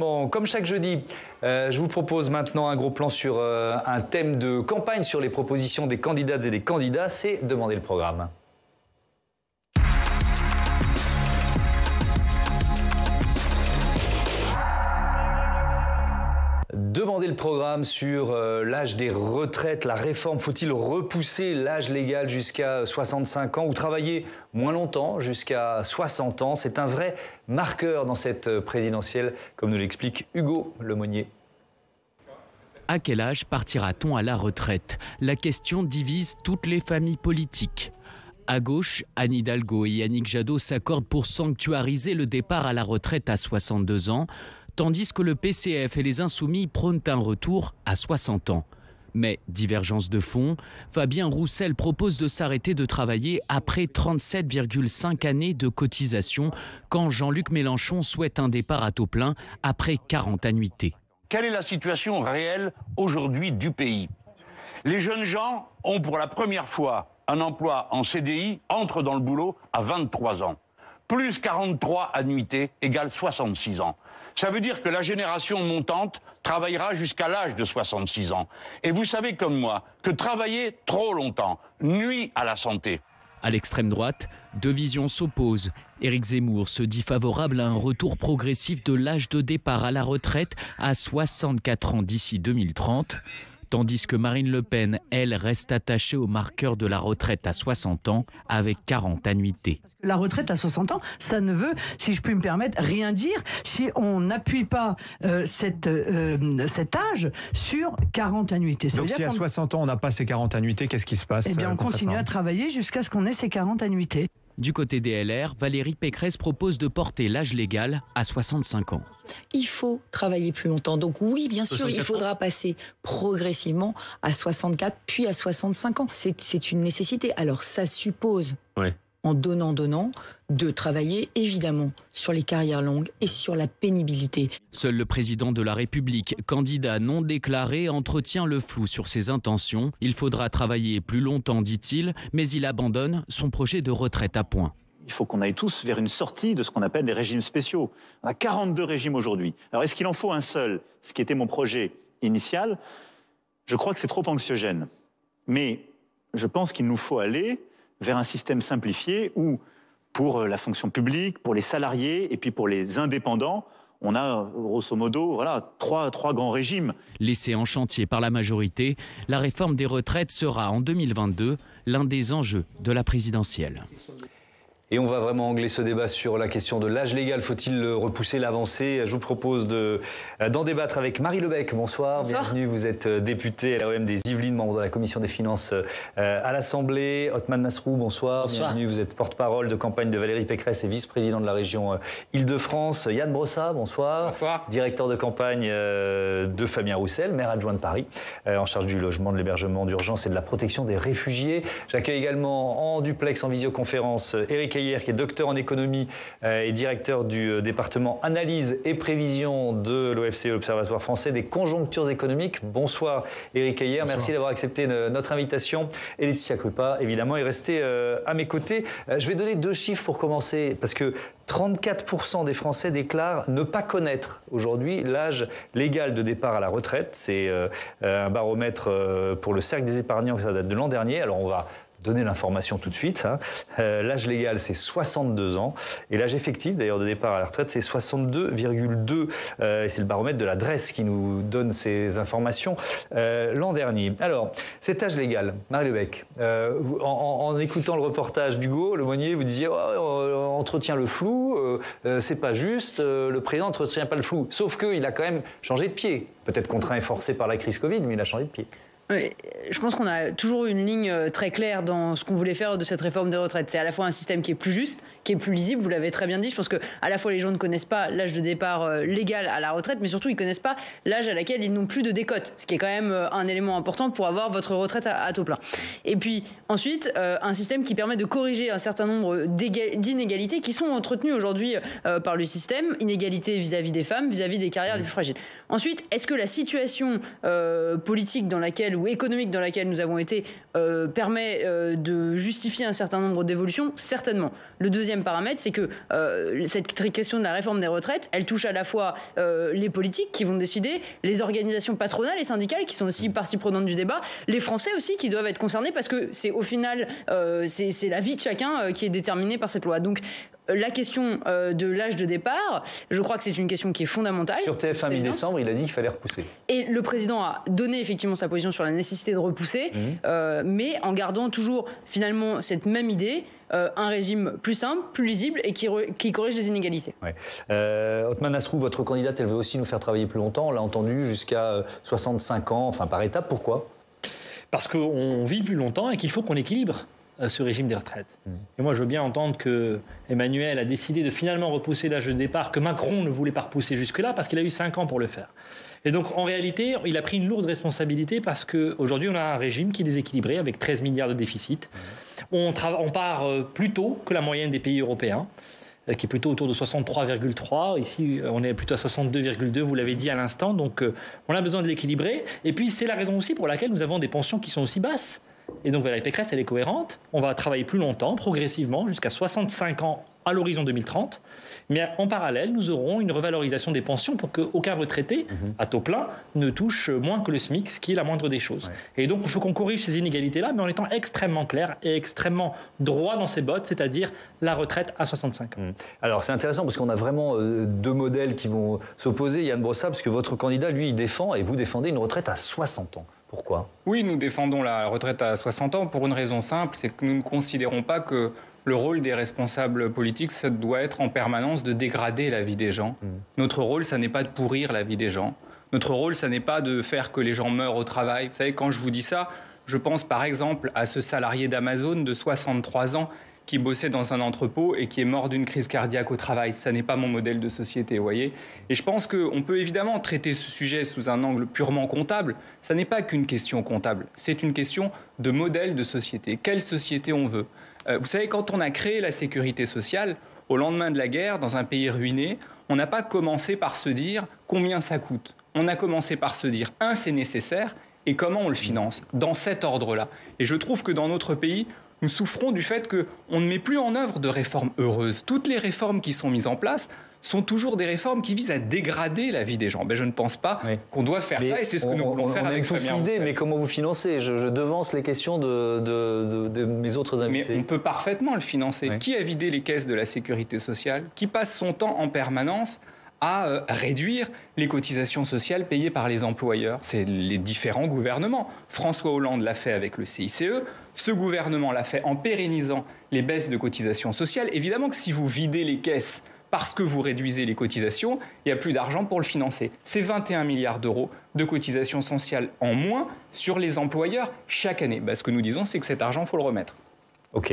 Bon, comme chaque jeudi, je vous propose maintenant un gros plan sur un thème de campagne sur les propositions des candidates et des candidats, c'est demander le programme. Demander le programme sur l'âge des retraites, la réforme, faut-il repousser l'âge légal jusqu'à 65 ans ou travailler moins longtemps, jusqu'à 60 ans? C'est un vrai marqueur dans cette présidentielle, comme nous l'explique Hugo Lemonnier. À quel âge partira-t-on à la retraite? La question divise toutes les familles politiques. À gauche, Anne Hidalgo et Yannick Jadot s'accordent pour sanctuariser le départ à la retraite à 62 ans, tandis que le PCF et les Insoumis prônent un retour à 60 ans. Mais, divergence de fond, Fabien Roussel propose de s'arrêter de travailler après 37,5 années de cotisation, quand Jean-Luc Mélenchon souhaite un départ à taux plein après 40 annuités. Quelle est la situation réelle aujourd'hui du pays? Les jeunes gens ont pour la première fois un emploi en CDI, entrent dans le boulot à 23 ans. Plus 43 annuités égale 66 ans. Ça veut dire que la génération montante travaillera jusqu'à l'âge de 66 ans. Et vous savez comme moi que travailler trop longtemps nuit à la santé. À l'extrême droite, deux visions s'opposent. Éric Zemmour se dit favorable à un retour progressif de l'âge de départ à la retraite à 64 ans d'ici 2030. Tandis que Marine Le Pen, elle, reste attachée au marqueur de la retraite à 60 ans avec 40 annuités. La retraite à 60 ans, ça ne veut, si je puis me permettre, rien dire si on n'appuie pas cet âge sur 40 annuités. Donc si à 60 ans on n'a pas ces 40 annuités, qu'est-ce qui se passe? Eh bien on continue à travailler jusqu'à ce qu'on ait ces 40 annuités. Du côté des LR, Valérie Pécresse propose de porter l'âge légal à 65 ans. Il faut travailler plus longtemps. Donc oui, bien sûr, il faudra passer progressivement à 64, puis à 65 ans. C'est une nécessité. Alors ça suppose, en donnant, de travailler évidemment sur les carrières longues et sur la pénibilité. Seul le président de la République, candidat non déclaré, entretient le flou sur ses intentions. Il faudra travailler plus longtemps, dit-il, mais il abandonne son projet de retraite à points. Il faut qu'on aille tous vers une sortie de ce qu'on appelle les régimes spéciaux. On a 42 régimes aujourd'hui. Alors est-ce qu'il en faut un seul? Ce qui était mon projet initial, je crois que c'est trop anxiogène. Mais je pense qu'il nous faut aller vers un système simplifié où, pour la fonction publique, pour les salariés et puis pour les indépendants, on a grosso modo trois grands régimes. Laissée en chantier par la majorité, la réforme des retraites sera en 2022 l'un des enjeux de la présidentielle. Et on va vraiment angler ce débat sur la question de l'âge légal. Faut-il repousser, l'avancer? Je vous propose d'en débattre avec Marie Lebec. Bonsoir, bienvenue. Vous êtes députée à l'OM des Yvelines, membre de la Commission des Finances à l'Assemblée. Othman Nasrou, bonsoir. Bienvenue. Vous êtes porte-parole de campagne de Valérie Pécresse et vice-président de la région Île-de-France. Yann Brossat, bonsoir. Bonsoir. Directeur de campagne de Fabien Roussel, maire adjoint de Paris, en charge du logement, de l'hébergement d'urgence et de la protection des réfugiés. J'accueille également en duplex, en visioconférence, Éric Heyer, qui est docteur en économie et directeur du département analyse et prévision de l'OFCE, l'Observatoire français des conjonctures économiques. Bonsoir Éric Heyer, merci d'avoir accepté notre invitation. Et Laetitia Krupa, évidemment, est restée à mes côtés. Je vais donner deux chiffres pour commencer, parce que 34% des Français déclarent ne pas connaître aujourd'hui l'âge légal de départ à la retraite. C'est un baromètre pour le Cercle des épargnants, ça date de l'an dernier. Alors on va donner l'information tout de suite. L'âge légal, c'est 62 ans. Et l'âge effectif, d'ailleurs, de départ à la retraite, c'est 62,2. C'est le baromètre de la DRES qui nous donne ces informations l'an dernier. Alors, cet âge légal, Marie Lebec, en écoutant le reportage d'Hugo Lemonnier, vous disiez on entretient le flou, c'est pas juste, le président n'entretient pas le flou. Sauf qu'il a quand même changé de pied. Peut-être contraint et forcé par la crise Covid, mais il a changé de pied. Oui, je pense qu'on a toujours une ligne très claire dans ce qu'on voulait faire de cette réforme des retraites. C'est à la fois un système qui est plus juste, qui est plus lisible, vous l'avez très bien dit. Je pense que à la fois les gens ne connaissent pas l'âge de départ légal à la retraite, mais surtout ils ne connaissent pas l'âge à laquelle ils n'ont plus de décote, ce qui est quand même un élément important pour avoir votre retraite à taux plein. Et puis ensuite, un système qui permet de corriger un certain nombre d'inégalités qui sont entretenues aujourd'hui par le système, inégalités vis-à-vis des femmes, vis-à-vis des carrières les plus fragiles. Ensuite, est-ce que la situation politique dans laquelle ou économique dans laquelle nous avons été permet de justifier un certain nombre d'évolutions? Certainement. Le deuxième deuxième paramètre, c'est que cette question de la réforme des retraites, elle touche à la fois les politiques qui vont décider, les organisations patronales et syndicales qui sont aussi partie prenante du débat, les Français aussi qui doivent être concernés parce que c'est au final, c'est la vie de chacun qui est déterminée par cette loi. Donc, la question de l'âge de départ, je crois que c'est une question qui est fondamentale. Sur TF1 mi-décembre, il a dit qu'il fallait repousser. Et le président a donné effectivement sa position sur la nécessité de repousser, mais en gardant toujours finalement cette même idée, un régime plus simple, plus lisible et qui corrige les inégalités. Ouais. Othmane Nasrou, votre candidate, elle veut aussi nous faire travailler plus longtemps. On l'a entendu, jusqu'à 65 ans, enfin par étapes. Pourquoi ? Parce qu'on vit plus longtemps et qu'il faut qu'on équilibre ce régime des retraites. Et moi, je veux bien entendre que Emmanuel a décidé de finalement repousser l'âge de départ, que Macron ne voulait pas repousser jusque-là, parce qu'il a eu 5 ans pour le faire. Et donc, en réalité, il a pris une lourde responsabilité parce qu'aujourd'hui, on a un régime qui est déséquilibré, avec 13 milliards de déficit. On part plus tôt que la moyenne des pays européens, qui est plutôt autour de 63,3. Ici, on est plutôt à 62,2, vous l'avez dit à l'instant. Donc, on a besoin de l'équilibrer. Et puis, c'est la raison aussi pour laquelle nous avons des pensions qui sont aussi basses. Et donc Valérie Pécresse, elle est cohérente. On va travailler plus longtemps, progressivement, jusqu'à 65 ans à l'horizon 2030. Mais en parallèle, nous aurons une revalorisation des pensions pour qu'aucun retraité, à taux plein, ne touche moins que le SMIC, ce qui est la moindre des choses. Ouais. Et donc, il faut qu'on corrige ces inégalités-là, mais en étant extrêmement clair et extrêmement droit dans ses bottes, c'est-à-dire la retraite à 65 ans. Alors, c'est intéressant parce qu'on a vraiment deux modèles qui vont s'opposer. Yann Brossat, parce que votre candidat, lui, il défend, et vous défendez une retraite à 60 ans. Pourquoi ? Oui, nous défendons la retraite à 60 ans pour une raison simple, c'est que nous ne considérons pas que le rôle des responsables politiques, ça doit être en permanence de dégrader la vie des gens. Notre rôle, ça n'est pas de pourrir la vie des gens. Notre rôle, ça n'est pas de faire que les gens meurent au travail. Vous savez, quand je vous dis ça, je pense par exemple à ce salarié d'Amazon de 63 ans qui bossait dans un entrepôt et qui est mort d'une crise cardiaque au travail. Ça n'est pas mon modèle de société, vous voyez. Et je pense qu'on peut évidemment traiter ce sujet sous un angle purement comptable. Ça n'est pas qu'une question comptable. C'est une question de modèle de société. Quelle société on veut ? Vous savez, quand on a créé la sécurité sociale, au lendemain de la guerre, dans un pays ruiné, on n'a pas commencé par se dire combien ça coûte. On a commencé par se dire, c'est nécessaire, et comment on le finance, dans cet ordre-là. Et je trouve que dans notre pays, nous souffrons du fait qu'on ne met plus en œuvre de réformes heureuses. Toutes les réformes qui sont mises en place sont toujours des réformes qui visent à dégrader la vie des gens. Je ne pense pas qu'on doit faire ça, et c'est ce que nous voulons faire avec Fabien Roussel. Mais comment vous financez ? Je devance les questions de mes autres invités. Mais on peut parfaitement le financer. Oui. Qui a vidé les caisses de la sécurité sociale ? Qui passe son temps en permanence à réduire les cotisations sociales payées par les employeurs ? C'est les différents gouvernements. François Hollande l'a fait avec le CICE. Ce gouvernement l'a fait en pérennisant les baisses de cotisations sociales. Évidemment que si vous videz les caisses parce que vous réduisez les cotisations, il n'y a plus d'argent pour le financer. C'est 21 milliards d'euros de cotisations sociales en moins sur les employeurs chaque année. Ce que nous disons, c'est que cet argent, il faut le remettre. OK.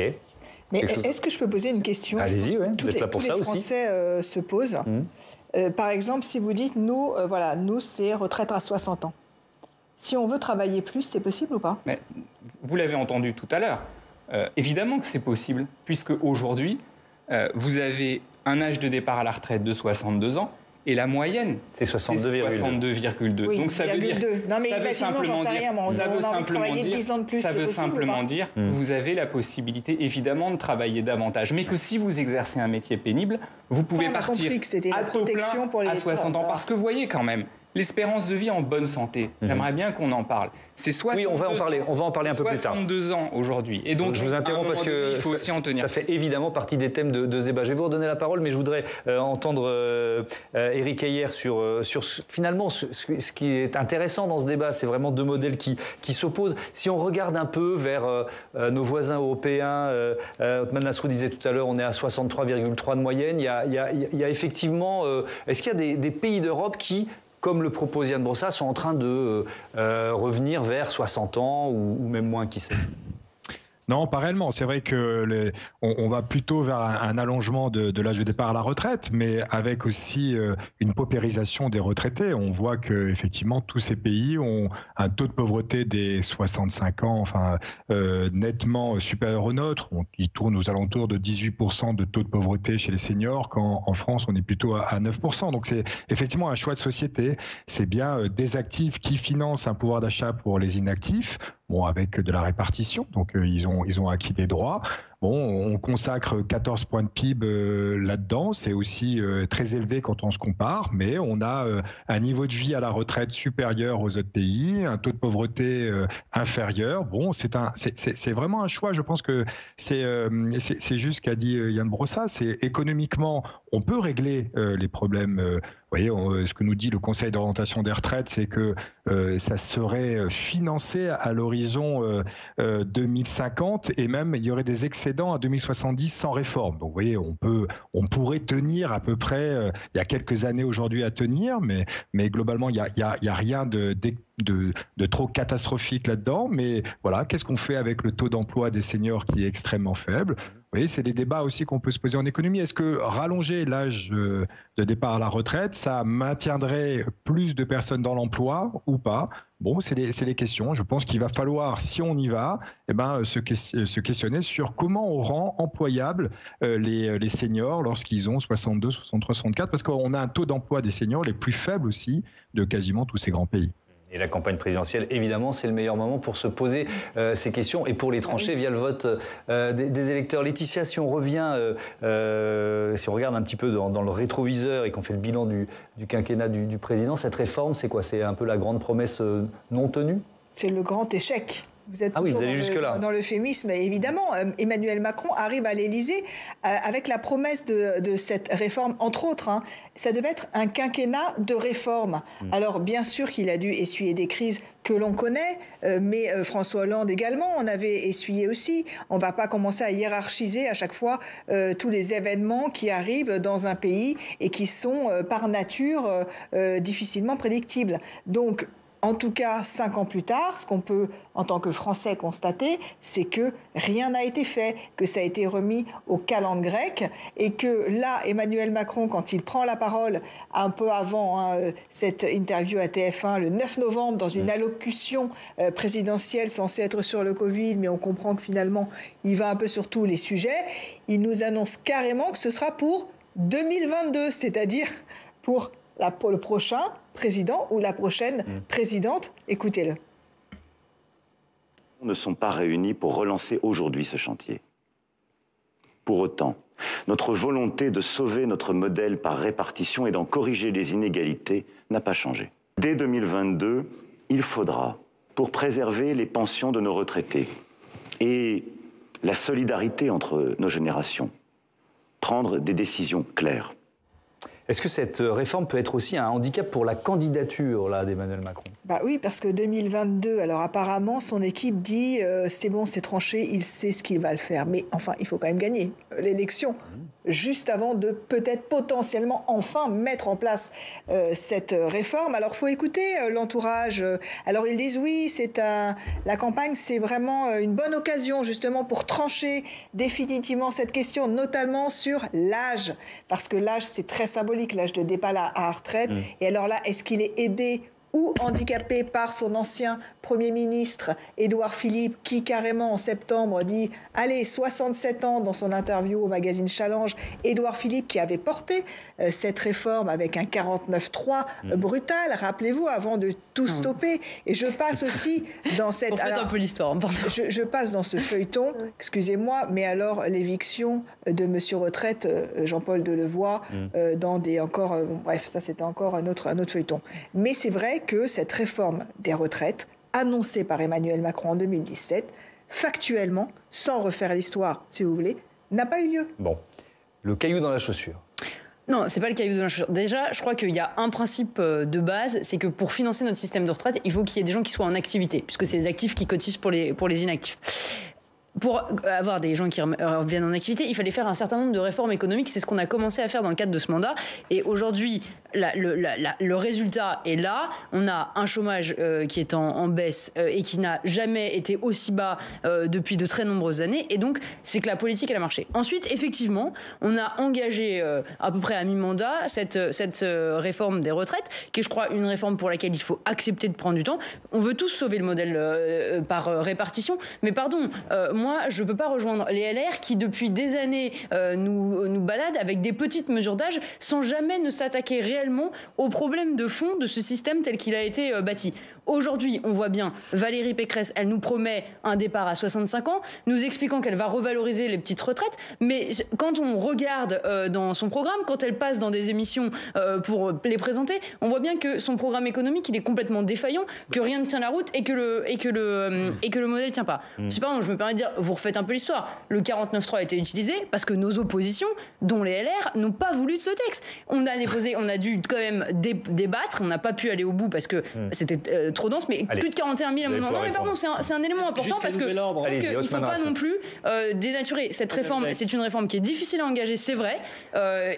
Mais est-ce que je peux poser une question ? Allez-y, vous êtes là pour ça aussi. Tous les Français se posent. Par exemple, si vous dites, nous, c'est retraite à 60 ans. Si on veut travailler plus, c'est possible ou pas ? Mais vous l'avez entendu tout à l'heure. Évidemment que c'est possible, puisque aujourd'hui, vous avez un âge de départ à la retraite de 62 ans, et la moyenne, c'est 62,2. Oui, donc ça veut dire, non mais imaginons, j'en sais rien, on a envie de travailler 10 ans de plus, ça veut simplement dire que vous avez la possibilité évidemment de travailler davantage, mais que si vous exercez un métier pénible, vous pouvez partir à taux plein à 60 ans, parce que vous voyez quand même, l'espérance de vie en bonne santé, j'aimerais bien qu'on en parle. C'est 62 on va en parler un peu plus tard. 62 ans aujourd'hui. Et donc, je vous interromps parce que il faut aussi en tenir. Ça fait évidemment partie des thèmes de ce débat. Je vais vous redonner la parole, mais je voudrais entendre Éric Heyer sur finalement ce qui est intéressant dans ce débat. C'est vraiment deux modèles qui s'opposent. Si on regarde un peu vers nos voisins européens, Othmane Nasrou disait tout à l'heure, on est à 63,3 de moyenne. Il y a effectivement... est-ce qu'il y a des pays d'Europe qui, comme le propose Yann Brossat, sont en train de revenir vers 60 ans ou même moins, qui sait ? Non, pas réellement. C'est vrai que on va plutôt vers un allongement de l'âge de départ à la retraite, mais avec aussi une paupérisation des retraités. On voit que effectivement tous ces pays ont un taux de pauvreté des 65 ans, nettement supérieur au nôtre. Ils tournent aux alentours de 18% de taux de pauvreté chez les seniors, quand en France on est plutôt à 9%. Donc c'est effectivement un choix de société. C'est bien des actifs qui financent un pouvoir d'achat pour les inactifs. Avec de la répartition, donc ils ont acquis des droits. Bon, on consacre 14 points de PIB là-dedans. C'est aussi très élevé quand on se compare, mais on a un niveau de vie à la retraite supérieur aux autres pays, un taux de pauvreté inférieur. Bon, c'est vraiment un choix. Je pense que c'est juste ce qu'a dit Yann Brossat. C'est économiquement, on peut régler les problèmes. Vous voyez, ce que nous dit le Conseil d'orientation des retraites, c'est que ça serait financé à l'horizon 2050 et même il y aurait des excédents à 2070 sans réforme. Donc vous voyez, on pourrait tenir à peu près, il y a quelques années aujourd'hui à tenir, mais globalement, il y a rien de trop catastrophique là-dedans. Mais voilà, qu'est-ce qu'on fait avec le taux d'emploi des seniors qui est extrêmement faible ? Vous voyez, c'est des débats aussi qu'on peut se poser en économie. Est-ce que rallonger l'âge de départ à la retraite, ça maintiendrait plus de personnes dans l'emploi ou pas ? Bon, c'est des questions. Je pense qu'il va falloir, si on y va, se questionner sur comment on rend employables les seniors lorsqu'ils ont 62, 63, 64, parce qu'on a un taux d'emploi des seniors les plus faibles aussi de quasiment tous ces grands pays. Et la campagne présidentielle, évidemment, c'est le meilleur moment pour se poser ces questions et pour les trancher via le vote des électeurs. Laetitia, si on revient, si on regarde un petit peu dans le rétroviseur et qu'on fait le bilan du quinquennat du président, cette réforme, c'est quoi ? C'est un peu la grande promesse non tenue ? C'est le grand échec. Vous êtes vous allez jusque-là. Dans l'euphémisme, évidemment. Emmanuel Macron arrive à l'Élysée avec la promesse de cette réforme, entre autres. Ça devait être un quinquennat de réforme. Alors, bien sûr qu'il a dû essuyer des crises que l'on connaît, mais François Hollande également en avait essuyé aussi. On ne va pas commencer à hiérarchiser à chaque fois tous les événements qui arrivent dans un pays et qui sont, par nature, difficilement prédictibles. Donc, en tout cas, 5 ans plus tard, ce qu'on peut, en tant que Français, constater, c'est que rien n'a été fait, que ça a été remis aux calendes grecques et que là, Emmanuel Macron, quand il prend la parole un peu avant cette interview à TF1, le 9 novembre, dans une allocution présidentielle censée être sur le Covid, mais on comprend que finalement, il va un peu sur tous les sujets, il nous annonce carrément que ce sera pour 2022, c'est-à-dire pour le prochain président ou la prochaine présidente. Écoutez-le. Ne sont pas réunis pour relancer aujourd'hui ce chantier. Pour autant, notre volonté de sauver notre modèle par répartition et d'en corriger les inégalités n'a pas changé. Dès 2022, il faudra, pour préserver les pensions de nos retraités et la solidarité entre nos générations, prendre des décisions claires. Est-ce que cette réforme peut être aussi un handicap pour la candidature d'Emmanuel Macron ? Oui, parce que 2022, alors apparemment, son équipe dit c'est bon, c'est tranché, il sait ce qu'il va le faire. Mais enfin, il faut quand même gagner l'élection, juste avant de peut-être potentiellement enfin mettre en place cette réforme. Alors, il faut écouter l'entourage. Alors, ils disent oui, la campagne, c'est vraiment une bonne occasion justement pour trancher définitivement cette question, notamment sur l'âge, parce que l'âge, c'est très symbolique, l'âge de départ à la retraite. Et alors là, est-ce qu'il est aidé ou handicapé par son ancien Premier ministre, Édouard Philippe, qui carrément en septembre dit « Allez, 67 ans » dans son interview au magazine Challenge. Édouard Philippe qui avait porté cette réforme avec un 49.3 brutal, rappelez-vous, avant de tout stopper. Et je passe aussi dans cette... un peu l'histoire. Je passe dans ce feuilleton, excusez-moi, mais alors l'éviction de Monsieur Retraite, Jean-Paul Delevoye, dans des encore... bref, ça c'était encore un autre feuilleton. Mais c'est vrai que cette réforme des retraites, annoncée par Emmanuel Macron en 2017, factuellement, sans refaire l'histoire, si vous voulez, n'a pas eu lieu. Bon, le caillou dans la chaussure. Non, c'est pas le caillou dans la chaussure. Déjà, je crois qu'il y a un principe de base, c'est que pour financer notre système de retraite, il faut qu'il y ait des gens qui soient en activité, puisque c'est les actifs qui cotisent pour les inactifs. Pour avoir des gens qui reviennent en activité, il fallait faire un certain nombre de réformes économiques. C'est ce qu'on a commencé à faire dans le cadre de ce mandat. Et aujourd'hui, le résultat est là. On a un chômage qui est en baisse et qui n'a jamais été aussi bas depuis de très nombreuses années. Et donc, c'est que la politique, elle a marché. Ensuite, effectivement, on a engagé à peu près à mi-mandat cette réforme des retraites, qui est, je crois, une réforme pour laquelle il faut accepter de prendre du temps. On veut tous sauver le modèle par répartition. Mais pardon, moi, je ne peux pas rejoindre les LR qui, depuis des années, nous baladent avec des petites mesures d'âge sans jamais ne s'attaquer réellement réellement au problème de fond de ce système tel qu'il a été bâti. Aujourd'hui, on voit bien, Valérie Pécresse, elle nous promet un départ à 65 ans, nous expliquant qu'elle va revaloriser les petites retraites, mais quand on regarde dans son programme, quand elle passe dans des émissions pour les présenter, on voit bien que son programme économique, il est complètement défaillant, que rien ne tient la route et que le modèle ne tient pas. Je sais pas, je me permets de dire, vous refaites un peu l'histoire. Le 49.3 a été utilisé parce que nos oppositions, dont les LR, n'ont pas voulu de ce texte. On a dû quand même débattre, on n'a pas pu aller au bout parce que c'était trop dense, mais plus de 41 000 amendements. Non, mais pardon, c'est un élément important parce que il ne faut pas non plus dénaturer cette réforme. C'est une réforme qui est difficile à engager, c'est vrai,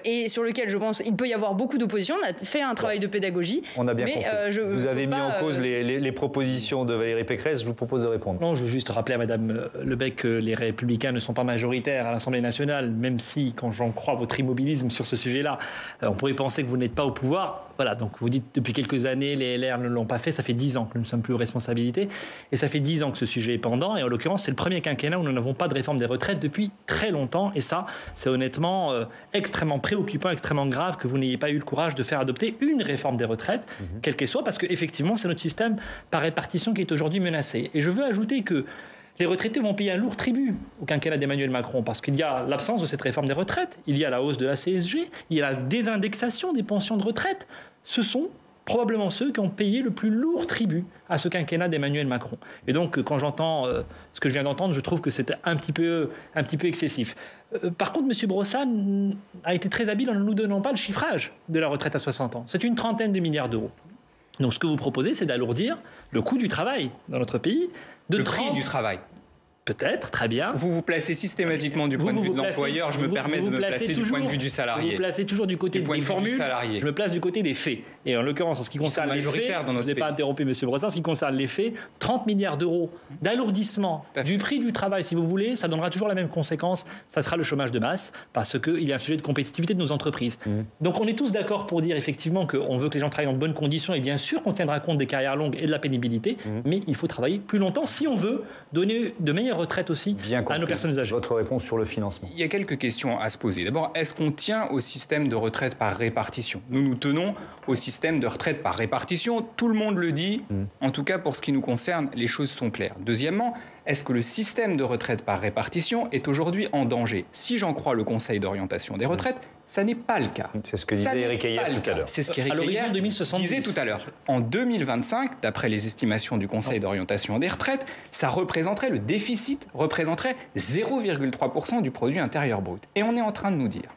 et sur lequel je pense il peut y avoir beaucoup d'opposition. On a fait un travail de pédagogie. On a bien compris. Vous avez mis en cause les propositions de Valérie Pécresse. Je vous propose de répondre. Non, je veux juste rappeler à Madame Lebec que les Républicains ne sont pas majoritaires à l'Assemblée nationale, même si, quand j'en crois votre immobilisme sur ce sujet-là, on pourrait penser que vous n'êtes pas au pouvoir. Voilà, donc vous dites depuis quelques années, les LR ne l'ont pas fait. Ça fait 10 ans que nous ne sommes plus aux responsabilités. Et ça fait 10 ans que ce sujet est pendant. Et en l'occurrence, c'est le premier quinquennat où nous n'avons pas de réforme des retraites depuis très longtemps. Et ça, c'est honnêtement extrêmement préoccupant, extrêmement grave que vous n'ayez pas eu le courage de faire adopter une réforme des retraites, quelle qu'elle soit, parce qu'effectivement, c'est notre système par répartition qui est aujourd'hui menacé. Et je veux ajouter que les retraités vont payer un lourd tribut au quinquennat d'Emmanuel Macron parce qu'il y a l'absence de cette réforme des retraites, il y a la hausse de la CSG, il y a la désindexation des pensions de retraite. Ce sont probablement ceux qui ont payé le plus lourd tribut à ce quinquennat d'Emmanuel Macron. Et donc, quand j'entends ce que je viens d'entendre, je trouve que c'était un petit peu excessif. Par contre, M. Brossard a été très habile en ne nous donnant pas le chiffrage de la retraite à 60 ans. C'est une trentaine de milliards d'euros. Donc, ce que vous proposez, c'est d'alourdir le coût du travail dans notre pays. Le prix du travail. Peut-être, très bien. Vous placez systématiquement du point de vue de l'employeur, je me permets de me placer du point de vue du salarié. Vous vous placez toujours du côté des formules, je me place du côté des faits. Et en l'occurrence, en ce qui concerne les faits, je n'ai pas interrompu M. Brossard, en ce qui concerne les faits, 30 milliards d'euros d'alourdissement du prix du travail, si vous voulez, ça donnera toujours la même conséquence, ça sera le chômage de masse, parce qu'il y a un sujet de compétitivité de nos entreprises. Donc on est tous d'accord pour dire effectivement qu'on veut que les gens travaillent dans de bonnes conditions, et bien sûr qu'on tiendra compte des carrières longues et de la pénibilité, mais il faut travailler plus longtemps si on veut donner de meilleures retraites aussi à nos personnes âgées. Votre réponse sur le financement. Il y a quelques questions à se poser. D'abord, est-ce qu'on tient au système de retraite par répartition ? Nous, nous tenons au système de retraite par répartition. Tout le monde le dit. En tout cas, pour ce qui nous concerne, les choses sont claires. Deuxièmement, est-ce que le système de retraite par répartition est aujourd'hui en danger ? Si j'en crois le Conseil d'orientation des retraites, ça n'est pas le cas. C'est ce que disait Éric Heyer tout à l'heure. C'est ce qu'Éric Heyer disait tout à l'heure. En 2025, d'après les estimations du Conseil d'orientation des retraites, le déficit représenterait 0,3% du produit intérieur brut. Et on est en train de nous dire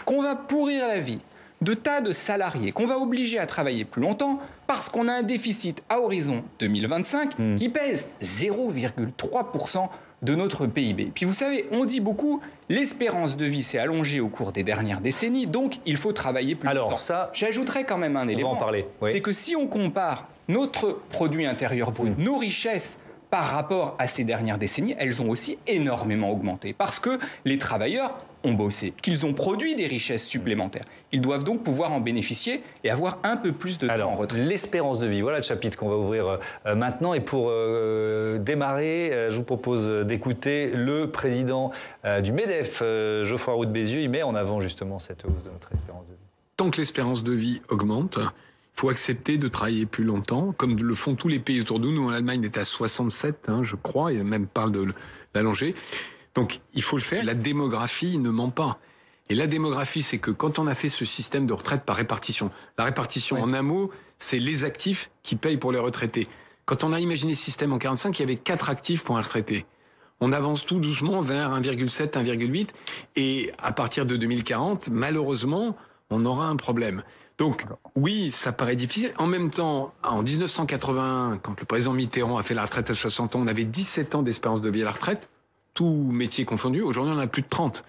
qu'on va pourrir la vie de tas de salariés, qu'on va obliger à travailler plus longtemps parce qu'on a un déficit à horizon 2025 qui pèse 0,3% de notre PIB. Puis vous savez, on dit beaucoup, l'espérance de vie s'est allongée au cours des dernières décennies, donc il faut travailler plus longtemps. Alors ça, j'ajouterais quand même un élément, c'est que si on compare notre produit intérieur brut, nos richesses, par rapport à ces dernières décennies, elles ont aussi énormément augmenté parce que les travailleurs ont bossé, qu'ils ont produit des richesses supplémentaires. Ils doivent donc pouvoir en bénéficier et avoir un peu plus de temps en retraite. L'espérance de vie, voilà le chapitre qu'on va ouvrir maintenant. Et pour démarrer, je vous propose d'écouter le président du MEDEF, Geoffroy Roux de Bézieux. Il met en avant justement cette hausse de notre espérance de vie. Tant que l'espérance de vie augmente, il faut accepter de travailler plus longtemps, comme le font tous les pays autour de nous. Nous, en Allemagne, on est à 67, je crois, et même parle de l'allonger. Donc, il faut le faire. La démographie ne ment pas. Et la démographie, c'est que quand on a fait ce système de retraite par répartition, la répartition, en un mot, c'est les actifs qui payent pour les retraités. Quand on a imaginé ce système en 45, il y avait 4 actifs pour un retraité. On avance tout doucement vers 1,7, 1,8. Et à partir de 2040, malheureusement, on aura un problème. Donc, oui, ça paraît difficile. En même temps, en 1981, quand le président Mitterrand a fait la retraite à 60 ans, on avait 17 ans d'espérance de vie à la retraite, tout métier confondu. Aujourd'hui, on en a plus de 30.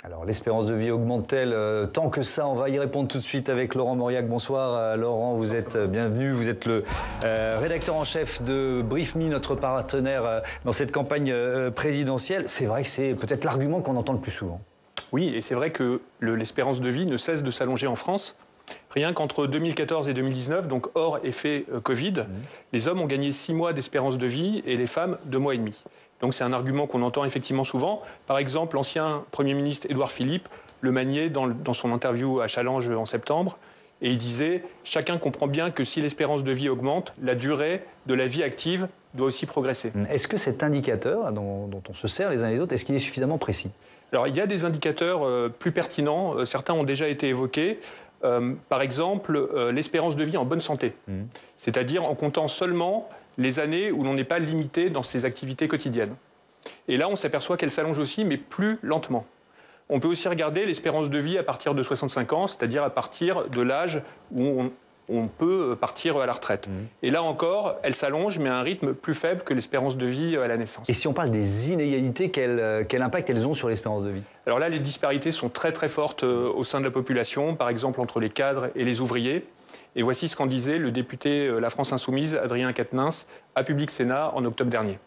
Alors, l'espérance de vie augmente-t-elle tant que ça? On va y répondre tout de suite avec Laurent Mauriac. Bonsoir Laurent, vous êtes bienvenu. Vous êtes le rédacteur en chef de Brief Me, notre partenaire dans cette campagne présidentielle. C'est vrai que c'est peut-être l'argument qu'on entend le plus souvent. Oui, et c'est vrai que l'espérance de vie ne cesse de s'allonger en France. Rien qu'entre 2014 et 2019, donc hors effet Covid, les hommes ont gagné 6 mois d'espérance de vie et les femmes 2 mois et demi. Donc c'est un argument qu'on entend effectivement souvent. Par exemple, l'ancien Premier ministre Édouard Philippe le maniait dans son interview à Challenge en septembre. Et il disait, chacun comprend bien que si l'espérance de vie augmente, la durée de la vie active doit aussi progresser. Est-ce que cet indicateur dont on se sert les uns les autres, est-ce qu'il est suffisamment précis ? Alors, il y a des indicateurs plus pertinents. Certains ont déjà été évoqués. Par exemple, l'espérance de vie en bonne santé. C'est-à-dire en comptant seulement les années où l'on n'est pas limité dans ses activités quotidiennes. Et là, on s'aperçoit qu'elle s'allonge aussi, mais plus lentement. On peut aussi regarder l'espérance de vie à partir de 65 ans, c'est-à-dire à partir de l'âge où on peut partir à la retraite. Et là encore, elle s'allonge, mais à un rythme plus faible que l'espérance de vie à la naissance. Et si on parle des inégalités, quel impact elles ont sur l'espérance de vie ? Alors là, les disparités sont très très fortes au sein de la population, par exemple entre les cadres et les ouvriers. Et voici ce qu'en disait le député La France Insoumise, Adrien Quatennens, à Public Sénat en octobre dernier.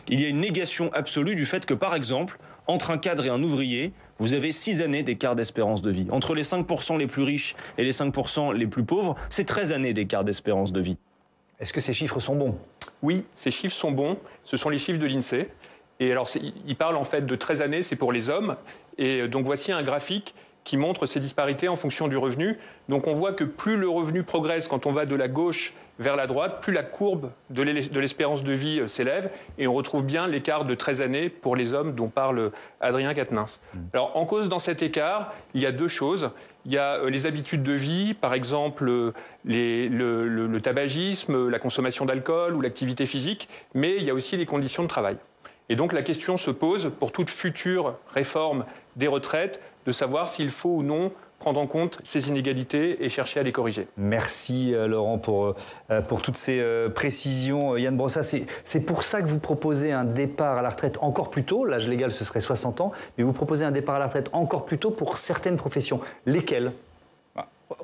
Il y a une négation absolue du fait que, par exemple, entre un cadre et un ouvrier, vous avez 6 années d'écart d'espérance de vie. Entre les 5% les plus riches et les 5% les plus pauvres, c'est 13 années d'écart d'espérance de vie. Est-ce que ces chiffres sont bons ? Oui, ces chiffres sont bons. Ce sont les chiffres de l'INSEE. Et alors, il parle en fait de 13 années, c'est pour les hommes. Et donc, voici un graphique qui montre ces disparités en fonction du revenu. Donc on voit que plus le revenu progresse quand on va de la gauche vers la droite, plus la courbe de l'espérance de vie s'élève, et on retrouve bien l'écart de 13 années pour les hommes dont parle Adrien Quatennens. Alors en cause dans cet écart, il y a deux choses. Il y a les habitudes de vie, par exemple le tabagisme, la consommation d'alcool ou l'activité physique, mais il y a aussi les conditions de travail. Et donc la question se pose pour toute future réforme des retraites de savoir s'il faut ou non prendre en compte ces inégalités et chercher à les corriger. Merci Laurent pour toutes ces précisions. Yann Brossat, c'est pour ça que vous proposez un départ à la retraite encore plus tôt. L'âge légal, ce serait 60 ans, mais vous proposez un départ à la retraite encore plus tôt pour certaines professions. Lesquelles ?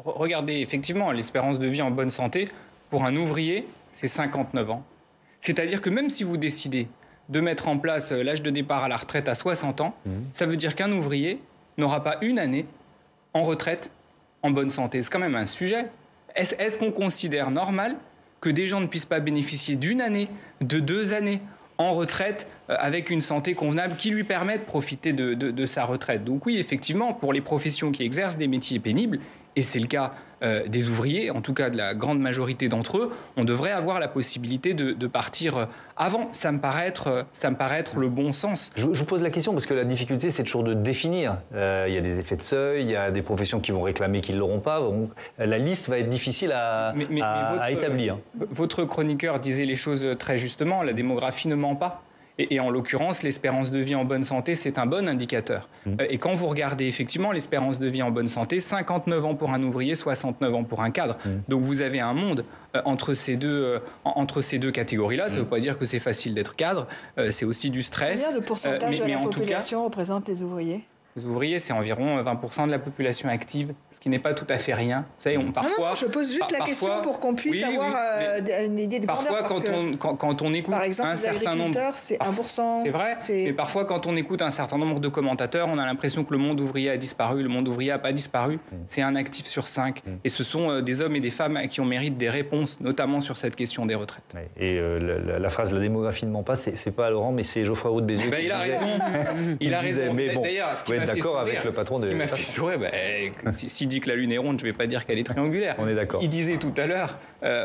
Regardez, effectivement, l'espérance de vie en bonne santé, pour un ouvrier, c'est 59 ans. C'est-à-dire que même si vous décidez de mettre en place l'âge de départ à la retraite à 60 ans, ça veut dire qu'un ouvrier n'aura pas une année en retraite en bonne santé. C'est quand même un sujet. Est-ce qu'on considère normal que des gens ne puissent pas bénéficier d'une année, de 2 années en retraite avec une santé convenable qui lui permet de profiter de sa retraite? Donc oui, effectivement, pour les professions qui exercent des métiers pénibles, et c'est le cas des ouvriers, en tout cas de la grande majorité d'entre eux, on devrait avoir la possibilité de partir avant. Ça me paraît être le bon sens. Je vous pose la question parce que la difficulté, c'est toujours de définir. Il y a des effets de seuil, il y a des professions qui vont réclamer qu'ils ne l'auront pas. Donc, la liste va être difficile à établir. Votre chroniqueur disait les choses très justement, la démographie ne ment pas. Et en l'occurrence, l'espérance de vie en bonne santé, c'est un bon indicateur. Et quand vous regardez effectivement l'espérance de vie en bonne santé, 59 ans pour un ouvrier, 69 ans pour un cadre. Donc vous avez un monde entre ces deux catégories-là. Ça ne veut pas dire que c'est facile d'être cadre, c'est aussi du stress. Combien de pourcentage de la population représente les ouvriers ? Les ouvriers, c'est environ 20% de la population active, ce qui n'est pas tout à fait rien. Vous savez, parfois... Non, je pose juste la question pour qu'on puisse avoir une idée de grandeur. Parfois, quand on écoute par exemple, un certain nombre... c'est 1%. C'est vrai, mais parfois, quand on écoute un certain nombre de commentateurs, on a l'impression que le monde ouvrier a disparu. Le monde ouvrier n'a pas disparu. C'est un actif sur 5. Et ce sont des hommes et des femmes qui ont mérité des réponses, notamment sur cette question des retraites. Et la phrase « la démographie ne ment pas », c'est pas Laurent, mais c'est Geoffroy Roux de Bézieux. Il a raison. Il a raison. Mais bon, d'ailleurs, vous êtes d'accord avec le patron de... Ce qui m'a fait sourire, s'il dit que la Lune est ronde, je ne vais pas dire qu'elle est triangulaire. On est d'accord. Il disait tout à l'heure,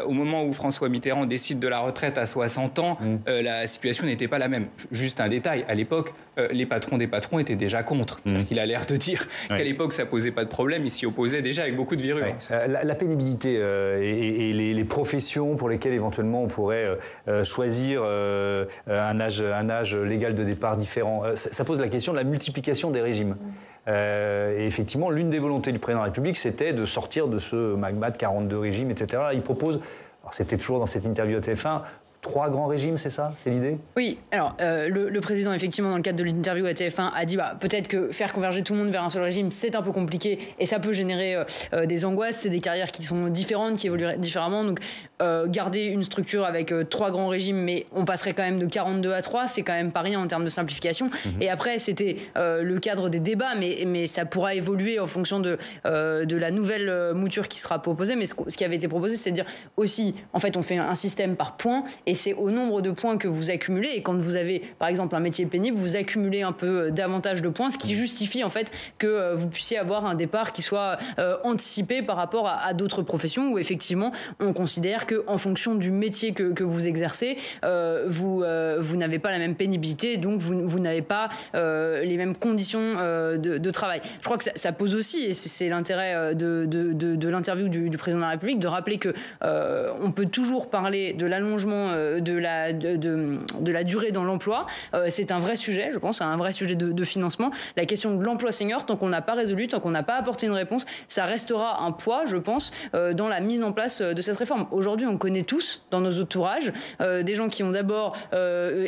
au moment où François Mitterrand décide de la retraite à 60 ans, la situation n'était pas la même. Juste un détail, à l'époque, les patrons des patrons étaient déjà contre. Il a l'air de dire qu'à l'époque, ça ne posait pas de problème, il s'y opposait déjà avec beaucoup de virulence. La pénibilité et les professions pour lesquelles éventuellement on pourrait choisir un âge légal de départ différent, ça pose la question de la multiplication des régimes. Et effectivement, l'une des volontés du président de la République, c'était de sortir de ce magma de 42 régimes, etc. Il propose, alors c'était toujours dans cette interview à TF1, 3 grands régimes, c'est ça? C'est l'idée? Oui, alors le président, effectivement, dans le cadre de l'interview à TF1, a dit peut-être que faire converger tout le monde vers un seul régime, c'est un peu compliqué et ça peut générer des angoisses. C'est des carrières qui sont différentes, qui évolueraient différemment. Donc, garder une structure avec 3 grands régimes, mais on passerait quand même de 42 à 3, c'est quand même pas rien en termes de simplification. Et après, c'était le cadre des débats, mais ça pourra évoluer en fonction de la nouvelle mouture qui sera proposée. Mais ce qui avait été proposé, c'est de dire aussi, en fait, on fait un système par points. et c'est au nombre de points que vous accumulez. Et quand vous avez, par exemple, un métier pénible, vous accumulez un peu davantage de points, ce qui justifie en fait que vous puissiez avoir un départ qui soit anticipé par rapport à d'autres professions où effectivement on considère qu'en fonction du métier que vous exercez, vous n'avez pas la même pénibilité, donc vous n'avez pas les mêmes conditions de travail. Je crois que ça pose aussi, et c'est l'intérêt de l'interview du président de la République, de rappeler que on peut toujours parler de l'allongement de la durée dans l'emploi. C'est un vrai sujet, je pense, un vrai sujet de financement. La question de l'emploi senior, tant qu'on n'a pas résolu, tant qu'on n'a pas apporté une réponse, ça restera un poids, je pense, dans la mise en place de cette réforme. Aujourd'hui, on connaît tous, dans nos entourages, des gens qui ont d'abord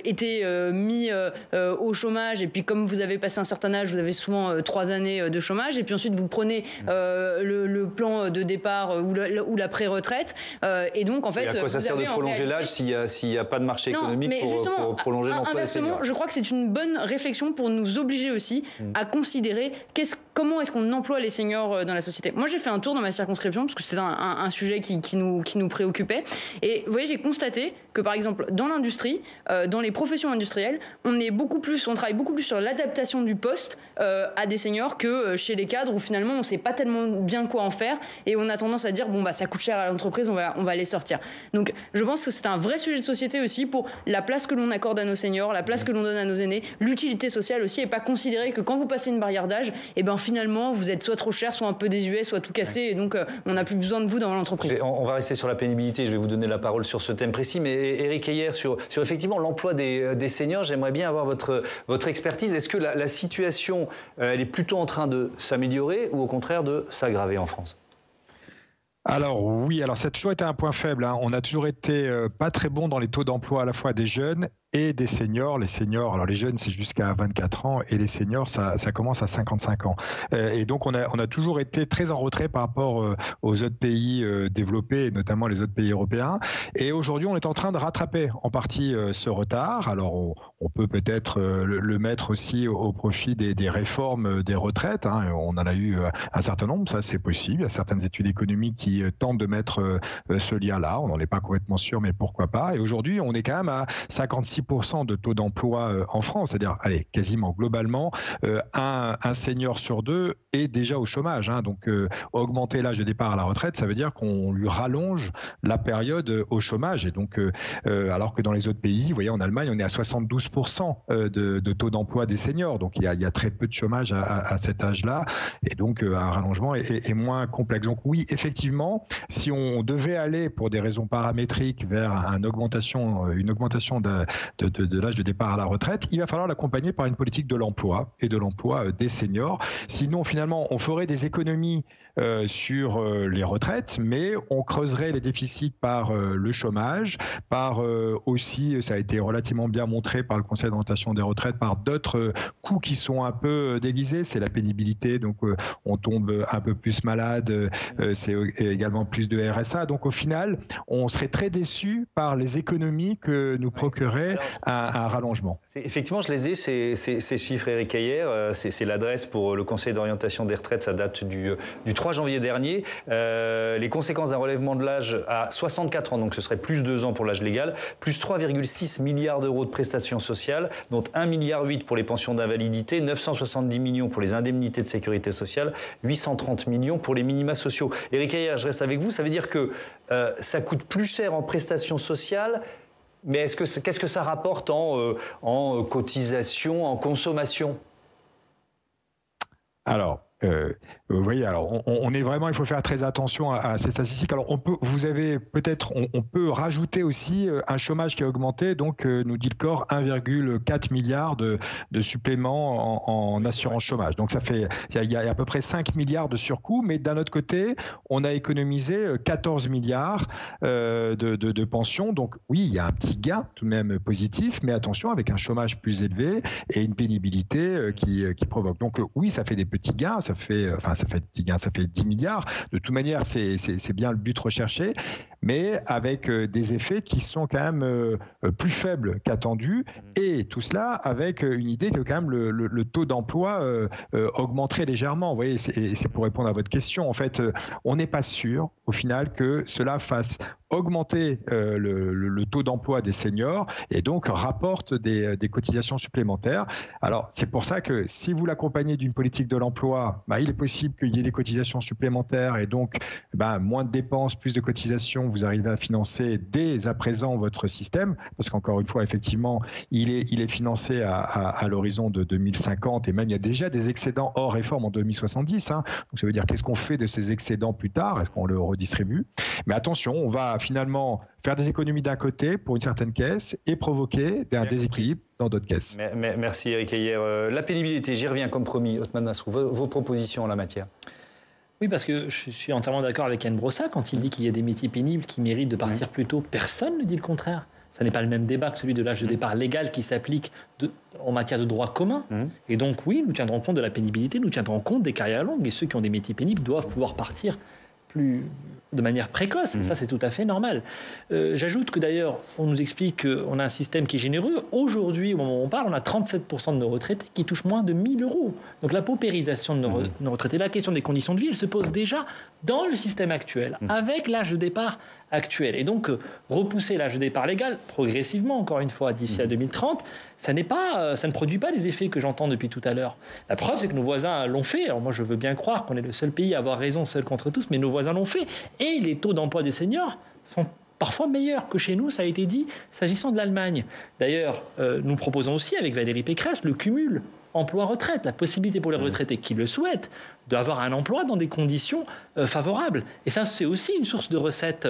été mis au chômage, et puis comme vous avez passé un certain âge, vous avez souvent 3 années de chômage, et puis ensuite vous prenez le plan de départ ou la pré-retraite, et donc en fait... Et à quoi ça sert de prolonger l'âge s'il n'y a pas de marché économique pour prolonger l'emploi des seniors ? Je crois que c'est une bonne réflexion pour nous obliger aussi à considérer comment est-ce qu'on emploie les seniors dans la société. Moi, j'ai fait un tour dans ma circonscription, parce que c'est un sujet qui nous préoccupait, et vous voyez, j'ai constaté que par exemple dans l'industrie, dans les professions industrielles, on travaille beaucoup plus sur l'adaptation du poste à des seniors que chez les cadres où finalement on sait pas tellement bien quoi en faire, et on a tendance à dire bon bah ça coûte cher à l'entreprise, on va les sortir. Donc je pense que c'est un vrai sujet de société aussi pour la place que l'on accorde à nos seniors, la place que l'on donne à nos aînés, l'utilité sociale aussi, et pas considérer que quand vous passez une barrière d'âge, et ben finalement vous êtes soit trop cher, soit un peu désuet, soit tout cassé, et donc on n'a plus besoin de vous dans l'entreprise. On va rester sur la pénibilité, je vais vous donner la parole sur ce thème précis, mais Éric Heyer, sur effectivement l'emploi des seniors, j'aimerais bien avoir votre expertise. Est-ce que la situation elle est plutôt en train de s'améliorer ou au contraire de s'aggraver en France ? Alors oui, ça a toujours été un point faible. On a toujours été pas très bon dans les taux d'emploi à la fois des jeunes et des seniors. Les seniors, alors les jeunes c'est jusqu'à 24 ans et les seniors ça commence à 55 ans. Et donc on a toujours été très en retrait par rapport aux autres pays développés, et notamment les autres pays européens. Et aujourd'hui on est en train de rattraper en partie ce retard. Alors on peut peut-être le mettre aussi au profit des réformes des retraites. On en a eu un certain nombre, ça c'est possible. Il y a certaines études économiques qui tentent de mettre ce lien-là. On n'en est pas complètement sûr, mais pourquoi pas. Et aujourd'hui on est quand même à 56% de taux d'emploi en France, c'est-à-dire, quasiment globalement, un senior sur 2 est déjà au chômage. Donc, augmenter l'âge de départ à la retraite, ça veut dire qu'on lui rallonge la période au chômage. Et donc, alors que dans les autres pays, vous voyez, en Allemagne, on est à 72% de taux d'emploi des seniors. Donc, il y a très peu de chômage à cet âge-là. Et donc, un rallongement est moins complexe. Donc, oui, effectivement, si on devait aller pour des raisons paramétriques vers une augmentation de l'âge de départ à la retraite, il va falloir l'accompagner par une politique de l'emploi et de l'emploi des seniors. Sinon, finalement, on ferait des économies sur les retraites, mais on creuserait les déficits par le chômage, par aussi, ça a été relativement bien montré par le Conseil d'orientation des retraites, par d'autres coûts qui sont un peu déguisés. C'est la pénibilité, donc on tombe un peu plus malade, c'est également plus de RSA. Donc au final, on serait très déçu par les économies que nous procurerait un rallongement. Effectivement, je les ai, ces chiffres, Éric Heyer. C'est l'adresse pour le Conseil d'orientation des retraites, ça date du 3 janvier dernier. Les conséquences d'un relèvement de l'âge à 64 ans, donc ce serait plus 2 ans pour l'âge légal, plus 3,6 milliards d'euros de prestations sociales, dont 1,8 milliard pour les pensions d'invalidité, 970 millions pour les indemnités de sécurité sociale, 830 millions pour les minima sociaux. Éric Heyer, je reste avec vous, ça veut dire que ça coûte plus cher en prestations sociales, mais qu'est-ce que ça rapporte en cotisation, en consommation ? Alors, vous voyez, alors on est vraiment, il faut faire très attention à ces statistiques. Alors on peut rajouter aussi un chômage qui a augmenté, donc nous dit le corps 1,4 milliard de suppléments en assurance chômage. Donc ça fait, il y a à peu près 5 milliards de surcoût, mais d'un autre côté, on a économisé 14 milliards de pensions. Donc oui, il y a un petit gain tout de même positif, mais attention, avec un chômage plus élevé et une pénibilité qui provoque. Donc oui, ça fait des petits gains, ça fait 10 milliards. De toute manière, c'est bien le but recherché. mais avec des effets qui sont quand même plus faibles qu'attendus, et tout cela avec une idée que quand même le taux d'emploi augmenterait légèrement. Vous voyez, c'est pour répondre à votre question. En fait, on n'est pas sûr, au final, que cela fasse augmenter le taux d'emploi des seniors et donc rapporte des cotisations supplémentaires. Alors, c'est pour ça que si vous l'accompagnez d'une politique de l'emploi, il est possible qu'il y ait des cotisations supplémentaires et donc moins de dépenses, plus de cotisations, vous arrivez à financer dès à présent votre système, parce qu'encore une fois, effectivement, il est financé à l'horizon de 2050 et même il y a déjà des excédents hors réforme en 2070. Donc ça veut dire qu'est-ce qu'on fait de ces excédents plus tard? Est-ce qu'on le redistribue? Mais attention, on va finalement faire des économies d'un côté pour une certaine caisse et provoquer un déséquilibre dans d'autres caisses. Merci Eric Heyer. La pénibilité, j'y reviens comme promis. Othmane Nasrou, vos propositions en la matière. Oui, parce que je suis entièrement d'accord avec Yann Brossa quand il dit qu'il y a des métiers pénibles qui méritent de partir plus tôt. Personne ne dit le contraire. Ce n'est pas le même débat que celui de l'âge de départ légal qui s'applique en matière de droit commun. Et donc oui, nous tiendrons compte de la pénibilité, nous tiendrons compte des carrières longues. Et ceux qui ont des métiers pénibles doivent pouvoir partir de manière précoce. Ça, c'est tout à fait normal. J'ajoute que d'ailleurs, on nous explique qu'on a un système qui est généreux. Aujourd'hui, au moment où on parle, on a 37% de nos retraités qui touchent moins de 1 000 €. Donc la paupérisation de nos retraités, la question des conditions de vie, elle se pose déjà dans le système actuel, avec l'âge de départ actuel. Et donc, repousser l'âge de départ légal, progressivement, encore une fois, d'ici à 2030, ça ne produit pas les effets que j'entends depuis tout à l'heure. La preuve, c'est que nos voisins l'ont fait. Alors moi, je veux bien croire qu'on est le seul pays à avoir raison seul contre tous, mais nos voisins l'ont fait. Et les taux d'emploi des seniors sont parfois meilleurs que chez nous, ça a été dit, s'agissant de l'Allemagne. D'ailleurs, nous proposons aussi, avec Valérie Pécresse, le cumul emploi-retraite, la possibilité pour les retraités qui le souhaitent d'avoir un emploi dans des conditions favorables. Et ça, c'est aussi une source de recettes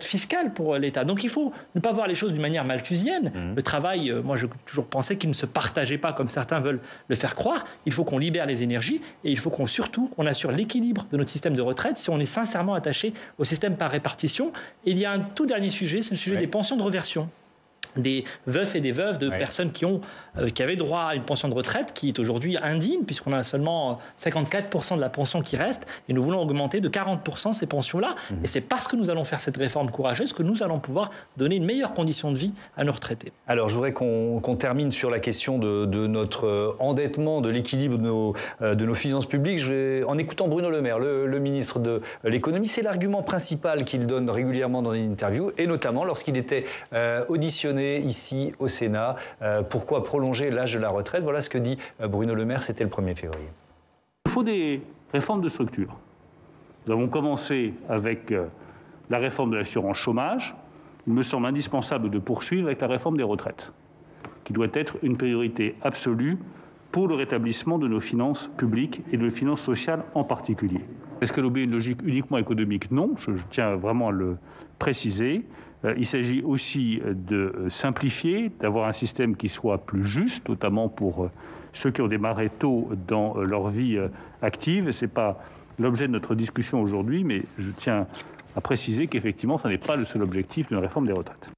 fiscales pour l'État. Donc il faut ne pas voir les choses d'une manière malthusienne. Le travail, moi j'ai toujours pensé qu'il ne se partageait pas comme certains veulent le faire croire. Il faut qu'on libère les énergies et il faut surtout on assure l'équilibre de notre système de retraite si on est sincèrement attaché au système par répartition. Et il y a un tout dernier sujet, c'est le sujet des pensions de réversion. Des veufs et des veuves de personnes qui avaient droit à une pension de retraite qui est aujourd'hui indigne puisqu'on a seulement 54% de la pension qui reste et nous voulons augmenter de 40% ces pensions-là. Et c'est parce que nous allons faire cette réforme courageuse que nous allons pouvoir donner une meilleure condition de vie à nos retraités. Alors je voudrais qu'on termine sur la question de notre endettement, de l'équilibre de nos finances publiques. En écoutant Bruno Le Maire, le ministre de l'économie, c'est l'argument principal qu'il donne régulièrement dans une interview et notamment lorsqu'il était auditionné ici au Sénat. Pourquoi prolonger l'âge de la retraite? Voilà ce que dit Bruno Le Maire, c'était le 1er février. Il faut des réformes de structure. Nous avons commencé avec la réforme de l'assurance chômage. Il me semble indispensable de poursuivre avec la réforme des retraites, qui doit être une priorité absolue pour le rétablissement de nos finances publiques et de nos finances sociales en particulier. Est-ce qu'elle obéit à une logique uniquement économique? Non, je tiens vraiment à le préciser. Il s'agit aussi de simplifier, d'avoir un système qui soit plus juste, notamment pour ceux qui ont démarré tôt dans leur vie active. Ce n'est pas l'objet de notre discussion aujourd'hui, mais je tiens à préciser qu'effectivement, ce n'est pas le seul objectif d'une réforme des retraites.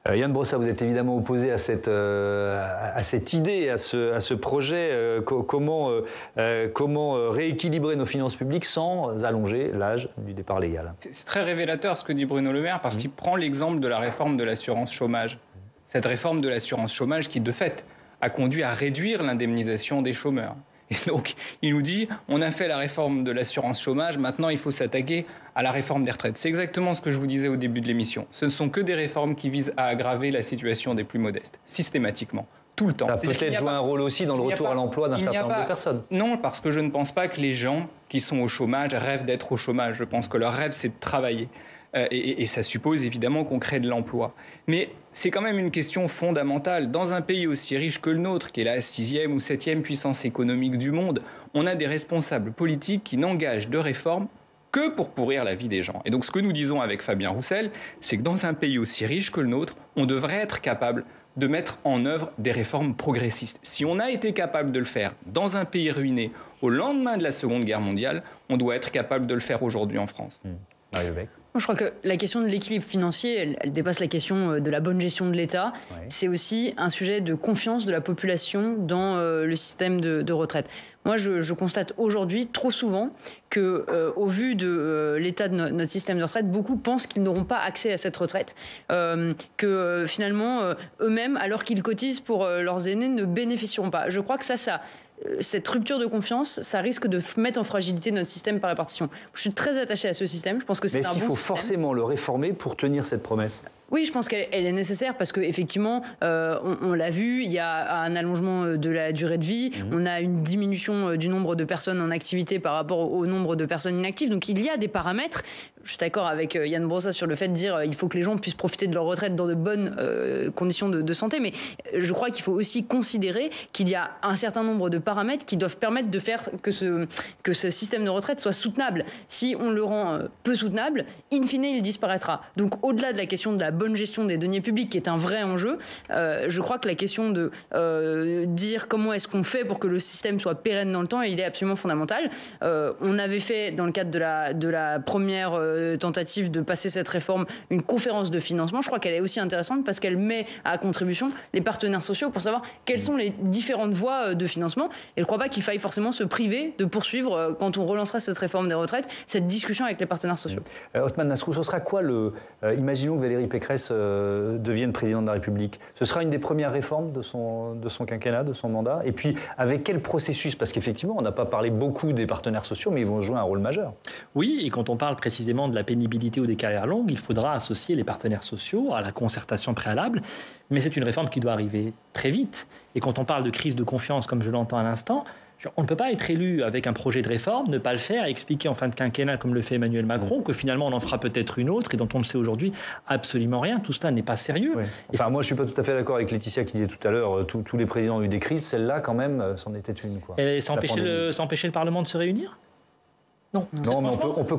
Yann Brossa, vous êtes évidemment opposé à cette idée, à ce projet. Comment rééquilibrer nos finances publiques sans allonger l'âge du départ légal? C'est très révélateur ce que dit Bruno Le Maire parce qu'il prend l'exemple de la réforme de l'assurance chômage. Cette réforme de l'assurance chômage qui, de fait, a conduit à réduire l'indemnisation des chômeurs. Et donc, il nous dit, on a fait la réforme de l'assurance chômage, maintenant il faut s'attaquer à la réforme des retraites. C'est exactement ce que je vous disais au début de l'émission. Ce ne sont que des réformes qui visent à aggraver la situation des plus modestes, systématiquement, tout le temps. Ça peut peut-être jouer un rôle aussi dans le retour à l'emploi d'un certain nombre de personnes. Non, parce que je ne pense pas que les gens qui sont au chômage rêvent d'être au chômage. Je pense que leur rêve, c'est de travailler. Et ça suppose évidemment qu'on crée de l'emploi. Mais c'est quand même une question fondamentale. Dans un pays aussi riche que le nôtre, qui est la 6e ou 7e puissance économique du monde, on a des responsables politiques qui n'engagent de réformes que pour pourrir la vie des gens. Et donc ce que nous disons avec Fabien Roussel, c'est que dans un pays aussi riche que le nôtre, on devrait être capable de mettre en œuvre des réformes progressistes. Si on a été capable de le faire dans un pays ruiné au lendemain de la Seconde Guerre mondiale, on doit être capable de le faire aujourd'hui en France. Marie Le Becq. Je crois que la question de l'équilibre financier, elle dépasse la question de la bonne gestion de l'État. Ouais. C'est aussi un sujet de confiance de la population dans le système de retraite. Moi, je constate aujourd'hui trop souvent que, au vu de l'état de notre système de retraite, beaucoup pensent qu'ils n'auront pas accès à cette retraite, que finalement, eux-mêmes, alors qu'ils cotisent pour leurs aînés, ne bénéficieront pas. Je crois que cette rupture de confiance, ça risque de mettre en fragilité notre système par répartition. Je suis très attachée à ce système. Je pense que c'est un bon système. Mais est-ce qu'il faut forcément le réformer pour tenir cette promesse ? Oui, je pense qu'elle est nécessaire parce qu'effectivement, on l'a vu, il y a un allongement de la durée de vie, on a une diminution du nombre de personnes en activité par rapport au nombre de personnes inactives. Donc il y a des paramètres. Je suis d'accord avec Yann Brossa sur le fait de dire qu'il faut que les gens puissent profiter de leur retraite dans de bonnes conditions de santé. Mais je crois qu'il faut aussi considérer qu'il y a un certain nombre de paramètres qui doivent permettre de faire que ce système de retraite soit soutenable. Si on le rend peu soutenable, in fine, il disparaîtra. Donc au-delà de la question de la bonne gestion des deniers publics, qui est un vrai enjeu, je crois que la question de dire comment est-ce qu'on fait pour que le système soit pérenne dans le temps, il est absolument fondamental. On avait fait, dans le cadre de la première tentative de passer cette réforme, une conférence de financement. Je crois qu'elle est aussi intéressante parce qu'elle met à contribution les partenaires sociaux pour savoir quelles sont les différentes voies de financement. Et je ne crois pas qu'il faille forcément se priver de poursuivre, quand on relancera cette réforme des retraites, cette discussion avec les partenaires sociaux. Othmane Nasrou, ce sera quoi imaginons que Valérie Pécresse devienne présidente de la République. Ce sera une des premières réformes de son quinquennat, de son mandat. Et puis, avec quel processus ? Parce qu'effectivement, on n'a pas parlé beaucoup des partenaires sociaux, mais ils vont jouer un rôle majeur. Oui, et quand on parle précisément de la pénibilité ou des carrières longues, il faudra associer les partenaires sociaux à la concertation préalable. Mais c'est une réforme qui doit arriver très vite. Et quand on parle de crise de confiance, comme je l'entends à l'instant, on ne peut pas être élu avec un projet de réforme, ne pas le faire et expliquer en fin de quinquennat, comme le fait Emmanuel Macron, que finalement on en fera peut-être une autre et dont on ne sait aujourd'hui absolument rien. Tout cela n'est pas sérieux. Oui. Enfin, moi, je ne suis pas tout à fait d'accord avec Laetitia qui disait tout à l'heure tous les présidents ont eu des crises. Celle-là, quand même, c'en était une. Quoi. Et ça empêchait le Parlement de se réunir ? Non, mais on peut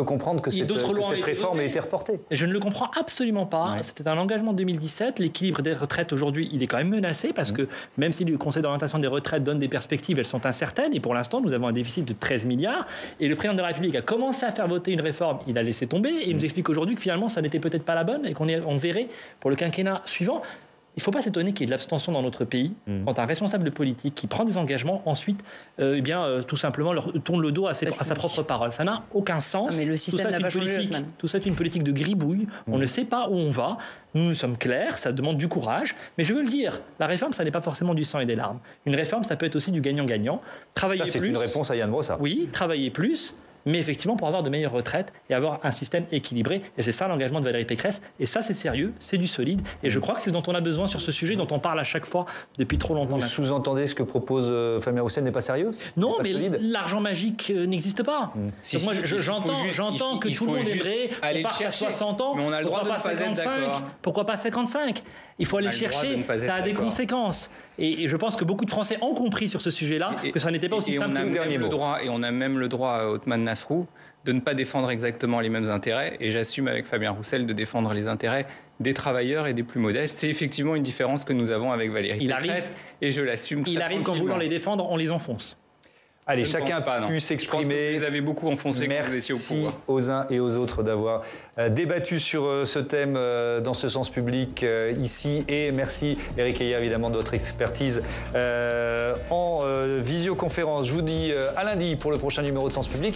comprendre que cette réforme a été reportée. Je ne le comprends absolument pas. Ouais. C'était un engagement de 2017. L'équilibre des retraites aujourd'hui, il est quand même menacé parce que même si le Conseil d'orientation des retraites donne des perspectives, elles sont incertaines. Et pour l'instant, nous avons un déficit de 13 milliards. Et le président de la République a commencé à faire voter une réforme. Il a laissé tomber. Et il nous explique aujourd'hui que finalement, ça n'était peut-être pas la bonne et qu'on verrait pour le quinquennat suivant. Il ne faut pas s'étonner qu'il y ait de l'abstention dans notre pays quand un responsable politique qui prend des engagements, ensuite, tout simplement, tourne le dos à sa propre parole. Ça n'a aucun sens. Mais le système n'a pas changé. Tout ça est une politique de gribouille. On ne sait pas où on va. Nous sommes clairs, ça demande du courage. Mais je veux le dire, la réforme, ça n'est pas forcément du sang et des larmes. Une réforme, ça peut être aussi du gagnant-gagnant. Travailler plus. C'est une réponse à Yann Brossa. Oui, travailler plus. Mais effectivement pour avoir de meilleures retraites et avoir un système équilibré. Et c'est ça l'engagement de Valérie Pécresse. Et ça, c'est sérieux, c'est du solide. Et je crois que c'est ce dont on a besoin sur ce sujet, dont on parle à chaque fois depuis trop longtemps. Vous sous-entendez ce que propose Fabien Roussel n'est pas sérieux ? Non, mais l'argent magique n'existe pas. Donc moi, j'entends que tout le monde aimerait qu'on parte à 60 ans. Mais on a le droit de ne pas être d'accord. Pourquoi pas 55 ? Il faut aller chercher, ça a des conséquences. Et je pense que beaucoup de Français ont compris sur ce sujet-là que ça n'était pas aussi simple que le dernier mot. Et on a même le droit, Othmane Nasrou, de ne pas défendre exactement les mêmes intérêts. Et j'assume avec Fabien Roussel de défendre les intérêts des travailleurs et des plus modestes. C'est effectivement une différence que nous avons avec Valérie Pécresse. Et je l'assume très Il arrive qu'en voulant les défendre, on les enfonce. Allez, chacun a pu s'exprimer. Vous les avez beaucoup enfoncés quand vous étiez au pouvoir. Merci aux uns et aux autres d'avoir débattu sur ce thème dans ce sens public ici. Et merci Éric Heyer évidemment de votre expertise en visioconférence. Je vous dis à lundi pour le prochain numéro de Sens Public.